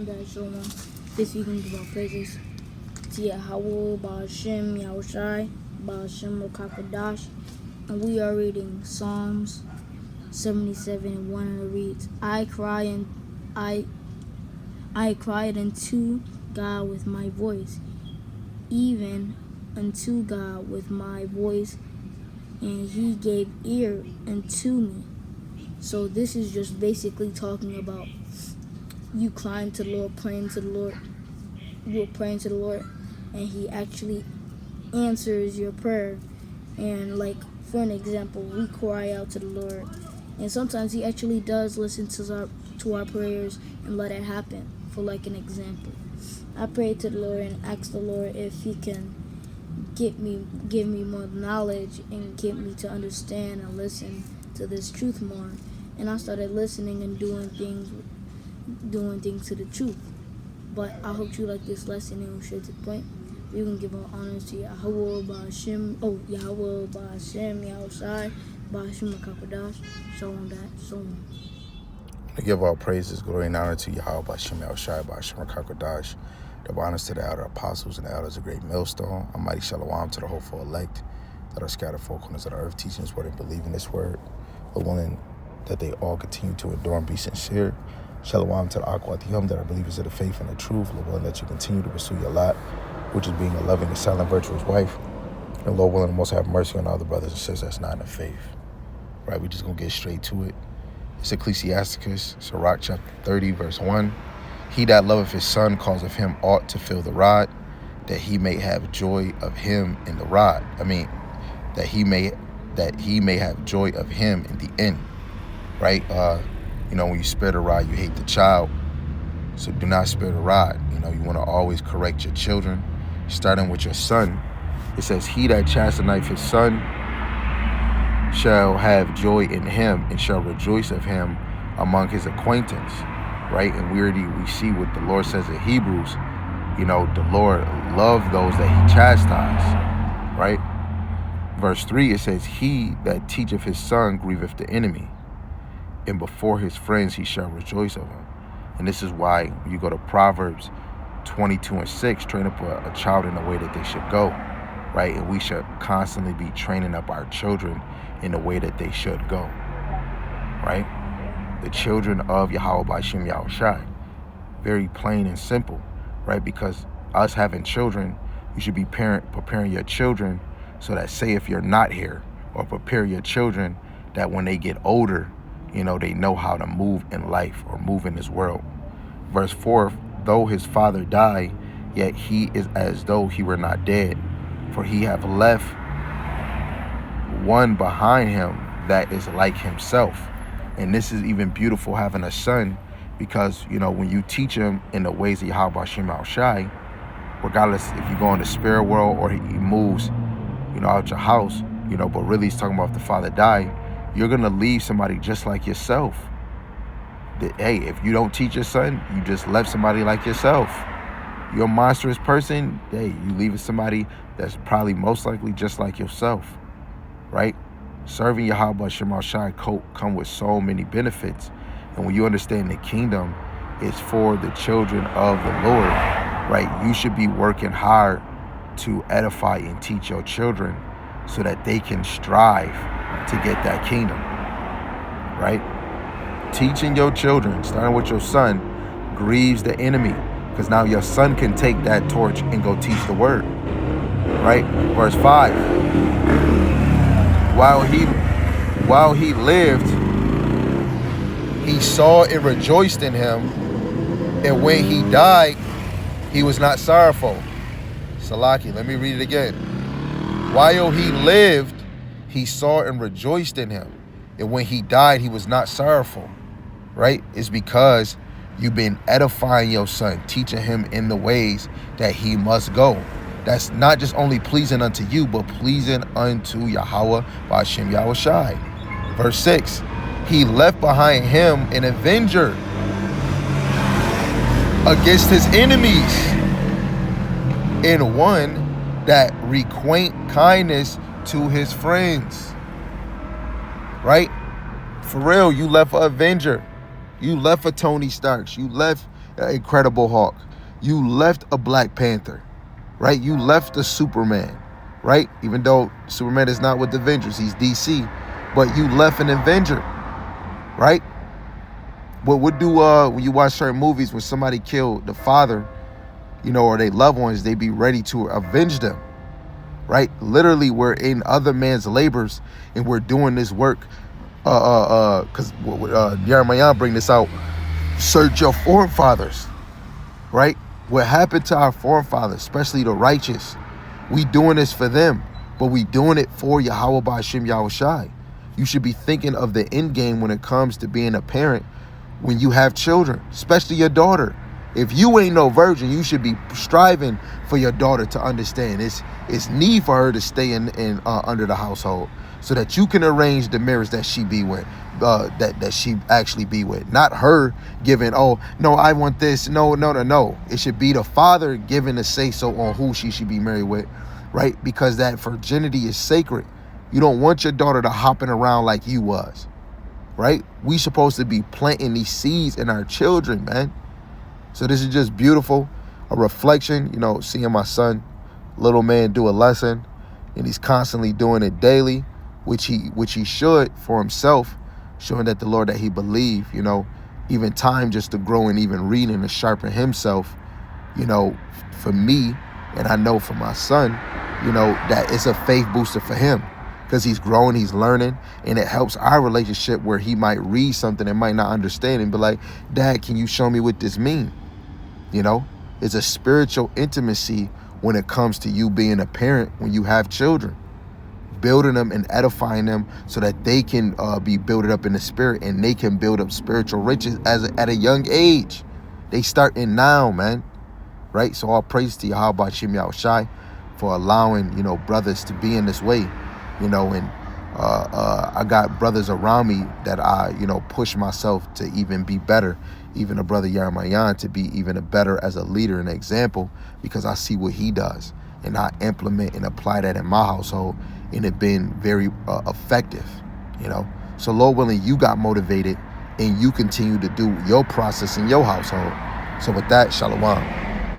that. So this week we give our praises to Yahweh, Ba'ashem, Yahushai, Ba'ashem, Rokakadash. And we are reading Psalms 77:1, and it reads, I cried unto God with my voice, even unto God with my voice, and he gave ear unto me. So this is just basically talking about you crying to the Lord, praying to the Lord. You're praying to the Lord, and he actually answers your prayer. And like, for an example, we cry out to the Lord, and sometimes he actually does listen to our prayers and let it happen. For like an example, I prayed to the Lord and asked the Lord if he can give me more knowledge and get me to understand and listen to this truth more. And I started listening and doing things to the truth. But I hope you like this lesson, and we'll straight to the point. We're going to give our honors to Yahweh, Ba'ashem, Yahushai, Ba'ashem, Makakadash, so on that, so on. To give all praises, glory, and honor to Yahweh, Ba'ashem, Yahushai, Ba'ashem, Makakadash. Give honors to the elder apostles and the elders of great millstone. A mighty shalom to the hopeful elect that are scattered four corners of the earth, teaching this word and believing this word, but willing that they all continue to endure and be sincere. Shalom to the Akwatiyam that are believers of the faith and the truth. Lord willing that you continue to pursue your lot, which is being a loving and silent, virtuous wife. And Lord willing to most have mercy on all the brothers and sisters that's not in the faith. Right, we're just going to get straight to it. It's Ecclesiasticus, Sirach chapter 30, verse 1. He that loveth his son causeth him ought to fill the rod, that he may have joy of him in the rod. That he may have joy of him in the end. Right? When you spare the rod, you hate the child. So do not spare the rod. You want to always correct your children, starting with your son. It says, he that chasteneth his son shall have joy in him and shall rejoice of him among his acquaintance. Right? And we see what the Lord says in Hebrews. The Lord loved those that he chastised. Right? Verse 3, it says, he that teacheth his son grieveth the enemy, and before his friends he shall rejoice of him. And this is why when you go to Proverbs 22:6, train up a child in the way that they should go. Right? And we should constantly be training up our children in the way that they should go. Right? The children of Yahweh Ba'ashem Yahushai. Very plain and simple. Right? Because us having children, you should be preparing your children so that, say if you're not here, or prepare your children that when they get older, they know how to move in life or move in this world. Verse 4, though his father die, yet he is as though he were not dead, for he hath left one behind him that is like himself. And this is even beautiful, having a son, because, when you teach him in the ways of Yahweh Ba'ashem Yahushai, regardless if you go in the spirit world or he moves, out your house, but really he's talking about if the father died, you're going to leave somebody just like yourself. Hey, if you don't teach your son, you just left somebody like yourself. You're a monstrous person, hey, you leave somebody that's probably most likely just like yourself. Right? Serving Yahweh Ba'ashem Yahushai come with so many benefits. And when you understand the kingdom is for the children of the Lord, right? You should be working hard to edify and teach your children so that they can strive to get that kingdom. Right? Teaching your children, starting with your son, grieves the enemy, because now your son can take that torch and go teach the word. Right? Verse 5. While he lived, he saw and rejoiced in him, and when he died, he was not sorrowful. Salaki, let me read it again. While he lived, he saw and rejoiced in him, and when he died, he was not sorrowful. Right? It's because you've been edifying your son, teaching him in the ways that he must go. That's not just only pleasing unto you, but pleasing unto Yahweh Ba'ashem Yahushai. Verse 6, he left behind him an avenger against his enemies, and one that requite kindness to his friends. Right? For real, you left an Avenger. You left a Tony Starks. You left Incredible Hulk. You left a Black Panther, right? You left a Superman, right? Even though Superman is not with the Avengers, he's DC, but you left an Avenger, right? What do when you watch certain movies, when somebody killed the father, or their loved ones, they be ready to avenge them, right? Literally, we're in other man's labors and we're doing this work. Because Jeremiah bring this out. Search your forefathers, right? What happened to our forefathers, especially the righteous? We doing this for them, but we doing it for Yahweh Ba'Shem Yahushai. You should be thinking of the end game when it comes to being a parent when you have children, especially your daughter. If you ain't no virgin, you should be striving for your daughter to understand it's need for her to stay in under the household, so that you can arrange the marriage that she be with, that she actually be with. Not her giving, oh no, I want this. No. It should be the father giving a say so on who she should be married with, right? Because that virginity is sacred. You don't want your daughter to hopping around like you was, right? We supposed to be planting these seeds in our children, man. So this is just beautiful, a reflection, seeing my son, little man, do a lesson, and he's constantly doing it daily, which he should for himself, showing that the Lord that he believe, even time just to grow and even reading and sharpen himself, for me, and I know for my son, that it's a faith booster for him, because he's growing, he's learning, and it helps our relationship where he might read something and might not understand and be like, Dad, can you show me what this means? It's a spiritual intimacy when it comes to you being a parent when you have children, building them and edifying them so that they can be built up in the spirit and they can build up spiritual riches at a young age. They starting now, man, right? So all praise to Yahweh Ba'Shem Yahushai for allowing, brothers to be in this way, and I got brothers around me that I, push myself to even be better. Even a brother Jeremiah to be even a better as a leader and example, because I see what he does and I implement and apply that in my household, and it been very effective, So Lord willing, you got motivated and you continue to do your process in your household. So with that, shalom.